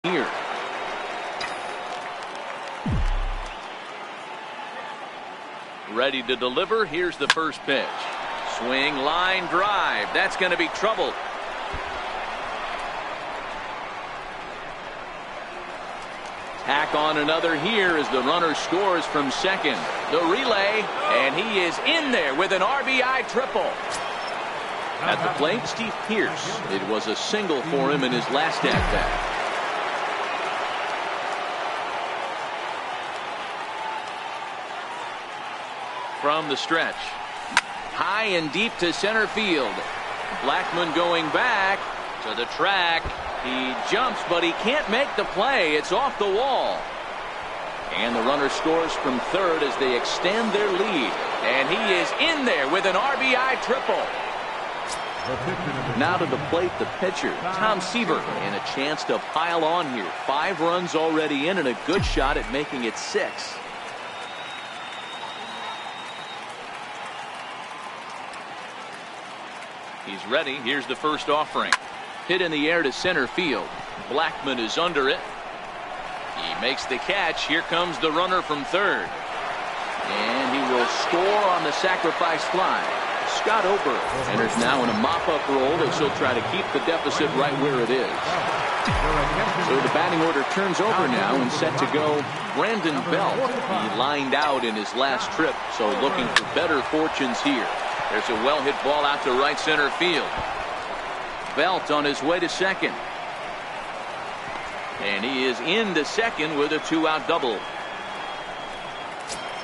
here. Ready to deliver. Here's the first pitch. Swing, line drive. That's going to be trouble. Tack on another here as the runner scores from second. The relay, and he is in there with an RBI triple. At the plate, Steve Pearce. It was a single for him in his last at-bat. From the stretch. High and deep to center field. Blackmon going back to the track. He jumps, but he can't make the play. It's off the wall. And the runner scores from third as they extend their lead. And he is in there with an RBI triple. Now to the plate, the pitcher, Tom Seaver, and a chance to pile on here. 5 runs already in and a good shot at making it 6. He's ready. Here's the first offering. Hit in the air to center field. Blackmon is under it. He makes the catch. Here comes the runner from third. And he will score on the sacrifice fly. Scott Ober enters now in a mop-up role as he'll try to keep the deficit right where it is. So the batting order turns over now and set to go Brandon Belt. He lined out in his last trip, so looking for better fortunes here. There's a well-hit ball out to right center field. Belt on his way to second. And he is into second with a 2-out double.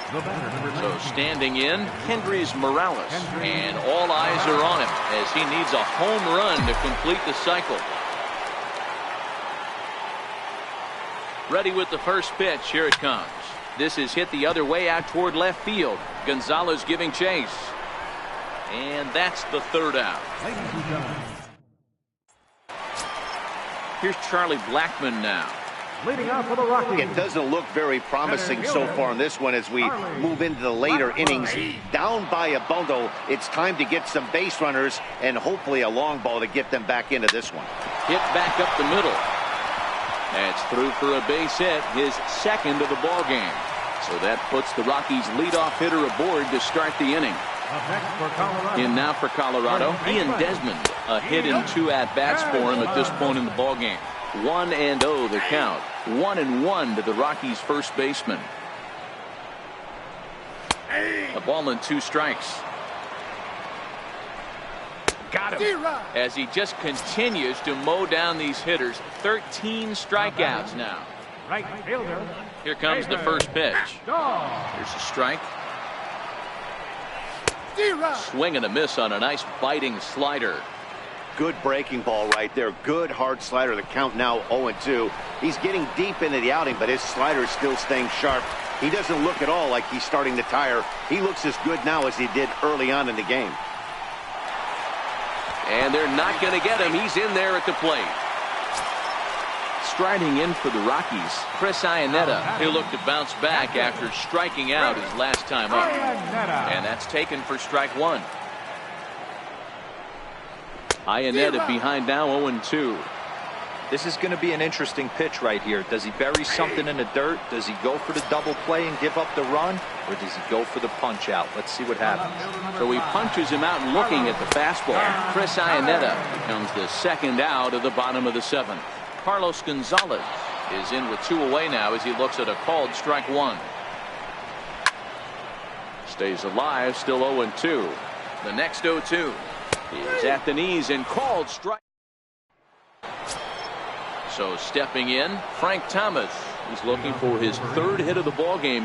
So standing in, Kendrys Morales. And all eyes are on him as he needs a home run to complete the cycle. Ready with the first pitch. Here it comes. This is hit the other way out toward left field. Gonzalez giving chase. And that's the 3rd out. Here's Charlie Blackmon now. Leading off for the Rockies. It doesn't look very promising so far in this one as we move into the later innings. Down by a bundle, it's time to get some base runners and hopefully a long ball to get them back into this one. Hit back up the middle. That's through for a base hit, his 2nd of the ball game. So that puts the Rockies leadoff hitter aboard to start the inning. In now for Colorado, Ian Desmond. A hit in 2 at-bats for him at this point in the ball game. 1-0 the count. 1-1 to the Rockies' first baseman. A ball and 2 strikes. Got him. As he just continues to mow down these hitters. 13 strikeouts now. Right fielder. Here comes the first pitch. Here's a strike. Swing and a miss on a nice biting slider. Good breaking ball right there. Good hard slider. The count now 0-2. He's getting deep into the outing, but his slider is still staying sharp. He doesn't look at all like he's starting to tire. He looks as good now as he did early on in the game. And they're not going to get him. He's in there at the plate. Striding in for the Rockies, Chris Iannetta. He'll look to bounce back after striking out his last time up. And that's taken for strike 1. Iannetta behind now 0-2. This is going to be an interesting pitch right here. Does he bury something in the dirt? Does he go for the double play and give up the run? Or does he go for the punch out? Let's see what happens. So he punches him out looking at the fastball. Chris Iannetta becomes the 2nd out of the bottom of the 7th. Carlos Gonzalez is in with 2 away now as he looks at a called strike 1. Stays alive, still 0-2. The next 0-2 is at the knees and called strike. So stepping in, Frank Thomas. He's looking for his 3rd hit of the ball game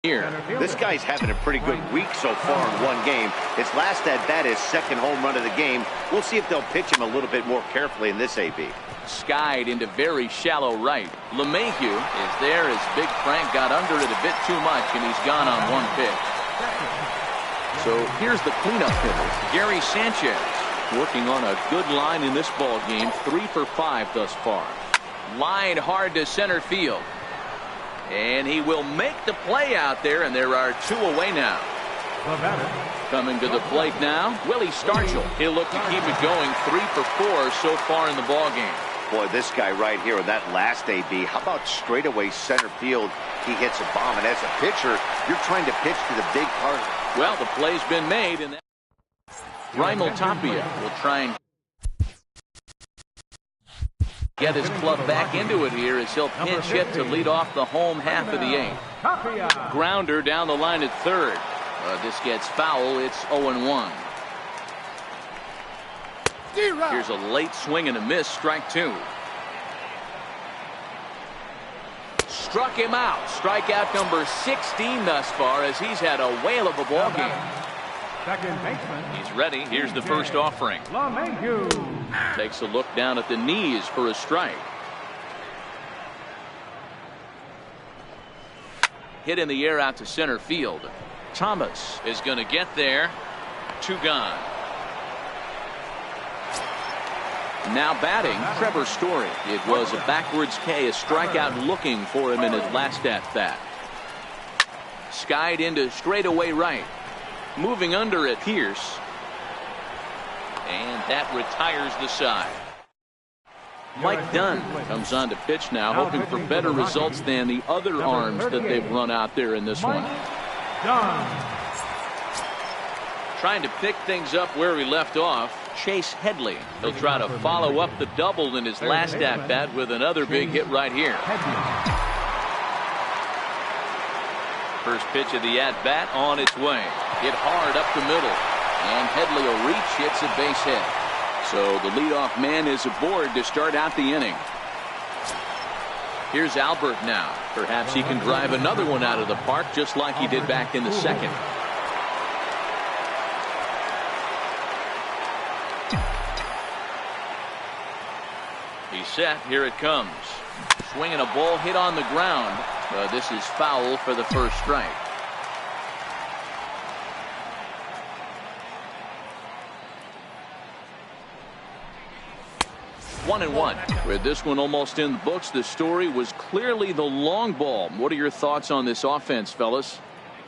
here. This guy's having a pretty good week so far in one game. His last at-bat is 2nd home run of the game. We'll see if they'll pitch him a little bit more carefully in this AB. Skied into very shallow right. LeMahieu is there as Big Frank got under it a bit too much, and he's gone on 1 pitch. So here's the cleanup hitter, Gary Sanchez, working on a good line in this ball game. 3 for 5 thus far. Line hard to center field. And he will make the play out there, and there are 2 away now. The batter. Coming to the plate now, Willie Stargell. He'll look to keep it going. 3 for 4 so far in the ballgame. Boy, this guy right here in that last AB, how about straightaway center field? He hits a bomb, and as a pitcher, you're trying to pitch to the big target. Well, the play's been made, and Raimel Tapia will try and get his club back into it here as he'll pinch hit to lead off the home half of the 8th. Grounder down the line at third. This gets foul. It's 0-1. Here's a late swing and a miss. Strike 2. Struck him out. Strikeout number 16 thus far as he's had a whale of a ball game. Second baseman. He's ready. Here's the first offering. Takes a look down at the knees for a strike. Hit in the air out to center field. Thomas is going to get there. 2 gone. Now batting, Trevor Story. It was a backwards K, a strikeout looking for him in his last at-bat. Skied into straightaway right. Moving under it, Pierce. And that retires the side. Mike Dunn comes on to pitch now, hoping for better results than the other arms that they've run out there in this one. Trying to pick things up where we left off, Chase Headley. He'll try to follow up the double in his last at-bat with another big hit right here. First pitch of the at-bat on its way. Hit hard up the middle. And Headley will reach, hits a base hit. So the leadoff man is aboard to start out the inning. Here's Albert now. Perhaps he can drive another one out of the park just like he did back in the second. He's set. Here it comes. Swinging a ball hit on the ground. This is foul for the first strike. One and one. With this one almost in the books, the story was clearly the long ball. What are your thoughts on this offense, fellas?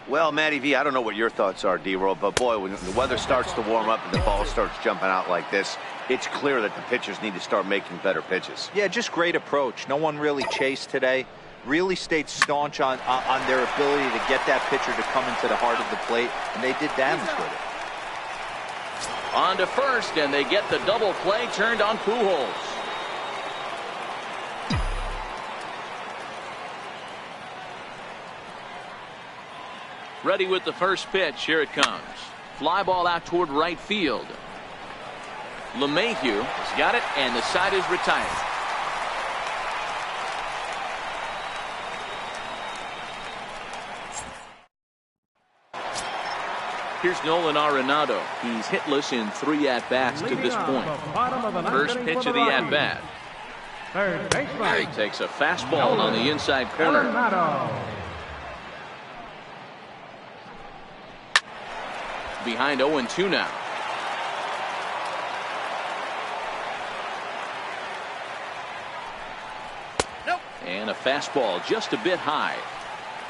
Well, Matty V, I don't know what your thoughts are, D-Roll, but boy, when the weather starts to warm up and the ball starts jumping out like this, it's clear that the pitchers need to start making better pitches. Yeah, just great approach. No one really chased today. Really stayed staunch on their ability to get that pitcher to come into the heart of the plate, and they did damage with it. On to first, and they get the double play turned on Pujols. Ready with the first pitch. Here it comes. Fly ball out toward right field. LeMahieu has got it, and the side is retired. Here's Nolan Arenado. He's hitless in 3 at-bats to this point. First pitch of the at-bat. He takes a fastball on the inside corner. Behind 0-2 now. And a fastball just a bit high.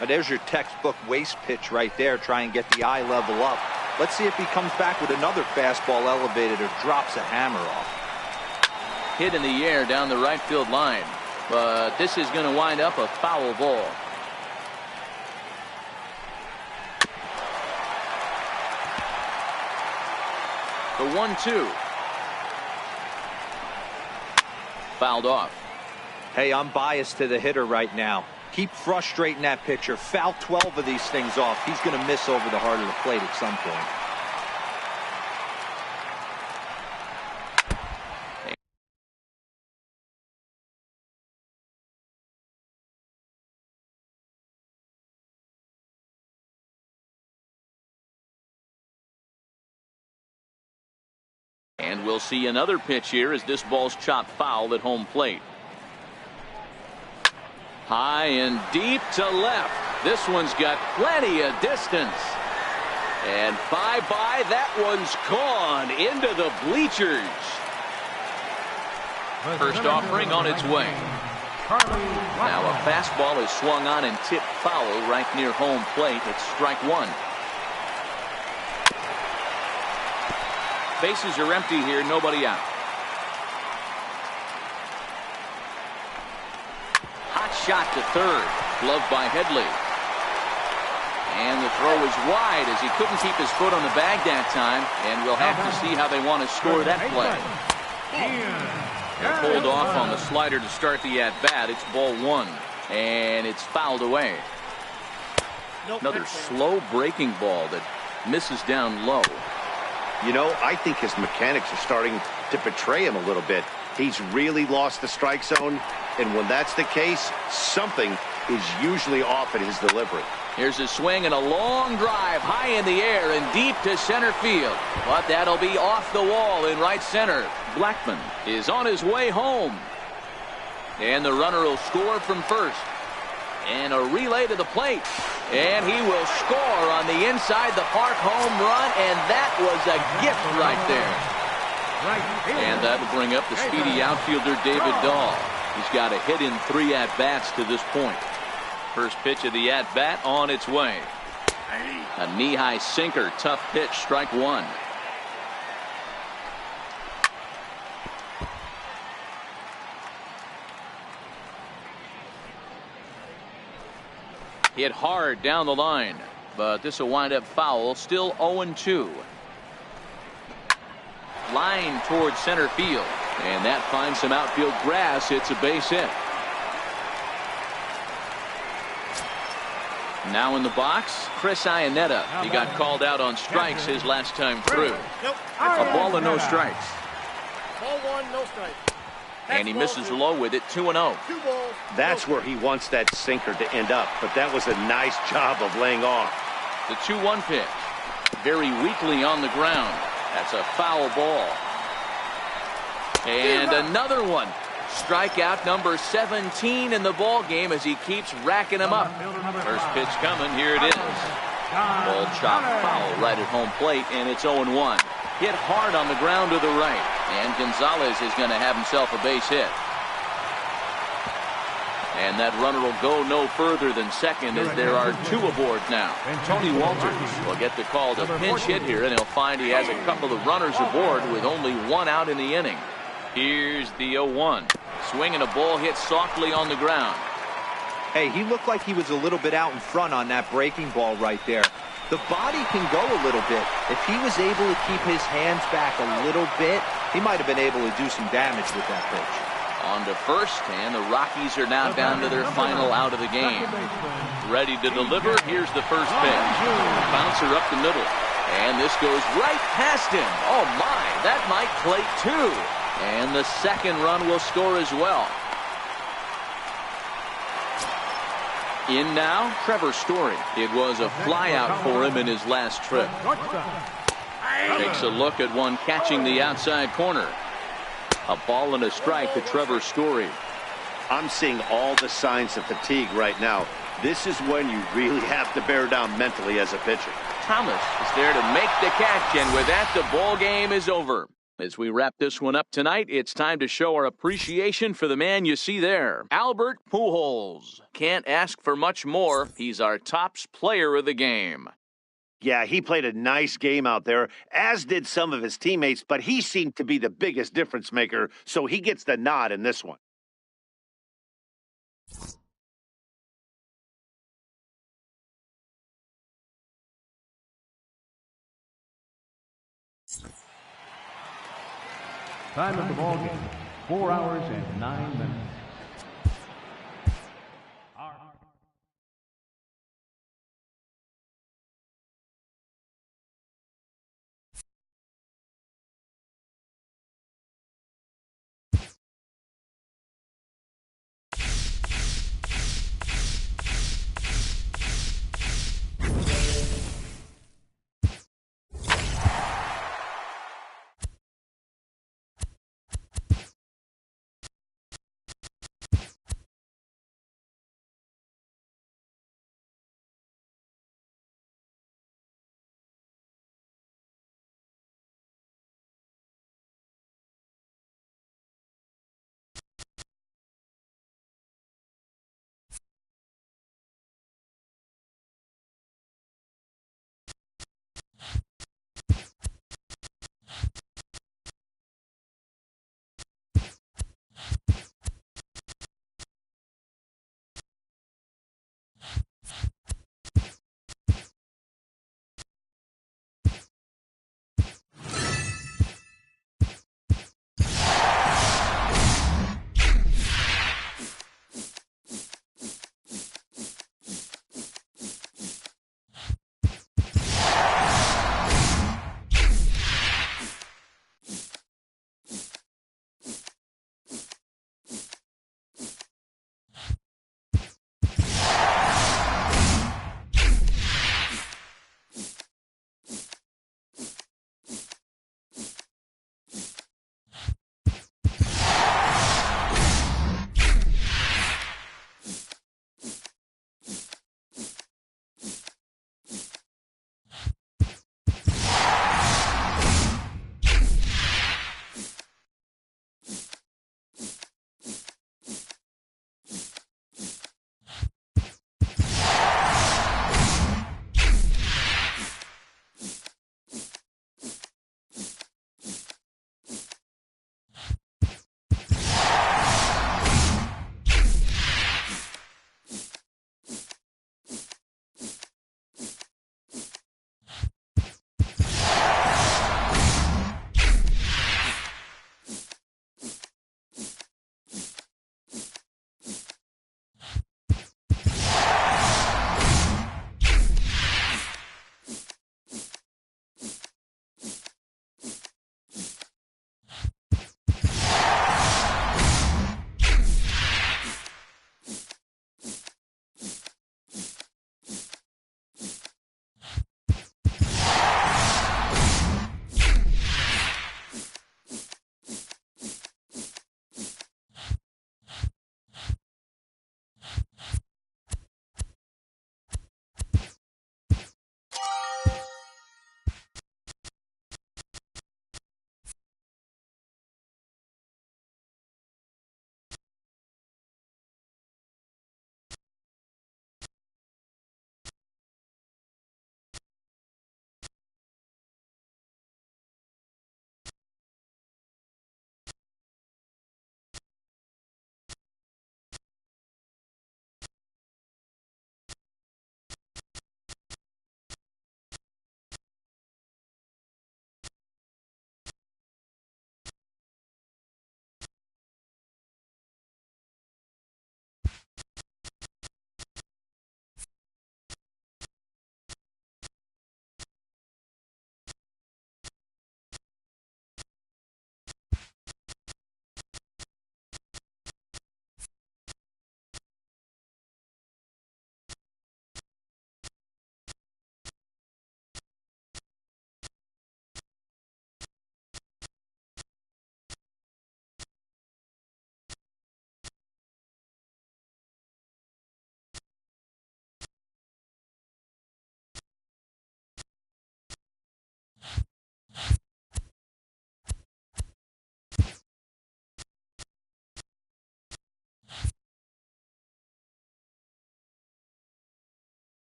But there's your textbook waste pitch right there. Try and get the eye level up. Let's see if he comes back with another fastball elevated or drops a hammer off. Hit in the air down the right field line. But this is going to wind up a foul ball. The 1-2. Fouled off. Hey, I'm biased to the hitter right now. Keep frustrating that pitcher. Foul 12 of these things off. He's going to miss over the heart of the plate at some point. And we'll see another pitch here as this ball's chopped foul at home plate. High and deep to left. This one's got plenty of distance. And bye-bye, that one's gone into the bleachers. First offering on its way. Now a fastball is swung on and tipped foul right near home plate. It's strike 1. Bases are empty here, nobody out. Hot shot to third, gloved by Headley. And the throw is wide as he couldn't keep his foot on the bag that time, and we'll have to see how they want to score that play. They're pulled off on the slider to start the at-bat. It's ball one, and it's fouled away. Another slow breaking ball that misses down low. You know, I think his mechanics are starting to betray him a little bit. He's really lost the strike zone, and when that's the case, something is usually off at his delivery. Here's a swing and a long drive high in the air and deep to center field. But that'll be off the wall in right center. Blackmon is on his way home. And the runner will score from first. And a relay to the plate. And he will score on the inside the park home run. And that was a gift right there. And that'll bring up the speedy outfielder David Dahl. He's got a hit in 3 at-bats to this point. First pitch of the at-bat on its way. A knee-high sinker, tough pitch, strike one. Hit hard down the line, but this will wind up foul. Still 0-2. Line towards center field, and that finds some outfield grass. It's a base hit. Now in the box, Chris Iannetta. He got called out on strikes his last time through. A ball and no strikes. Ball one, no strikes. And he misses low with it, 2-0. That's where he wants that sinker to end up, but that was a nice job of laying off. The 2-1 pitch. Very weakly on the ground. That's a foul ball. And another one. Strikeout number 17 in the ball game as he keeps racking them up. First pitch coming. Here it is. Ball chopped foul right at home plate, and it's 0-1. Hit hard on the ground to the right, and Gonzalez is going to have himself a base hit. And that runner will go no further than second as there are 2 aboard now. Tony Walters will get the call to pinch hit here, and he'll find he has a couple of runners aboard with only 1 out in the inning. Here's the 0-1. Swing and a ball hit softly on the ground. Hey, he looked like he was a little bit out in front on that breaking ball right there. The body can go a little bit. If he was able to keep his hands back a little bit, he might have been able to do some damage with that pitch. On to first, and the Rockies are now down to their final out of the game. Ready to deliver. Here's the first pitch. Bouncer up the middle. And this goes right past him. Oh, my. That might plate 2. And the second run will score as well. In now, Trevor Story. It was a flyout for him in his last trip. Takes a look at one catching the outside corner. A ball and a strike to Trevor Story. I'm seeing all the signs of fatigue right now. This is when you really have to bear down mentally as a pitcher. Thomas is there to make the catch, and with that, the ball game is over. As we wrap this one up tonight, it's time to show our appreciation for the man you see there, Albert Pujols. Can't ask for much more. He's our tops player of the game. Yeah, he played a nice game out there, as did some of his teammates, but he seemed to be the biggest difference maker, so he gets the nod in this one. Time of the ball game, 4 hours and 9 minutes.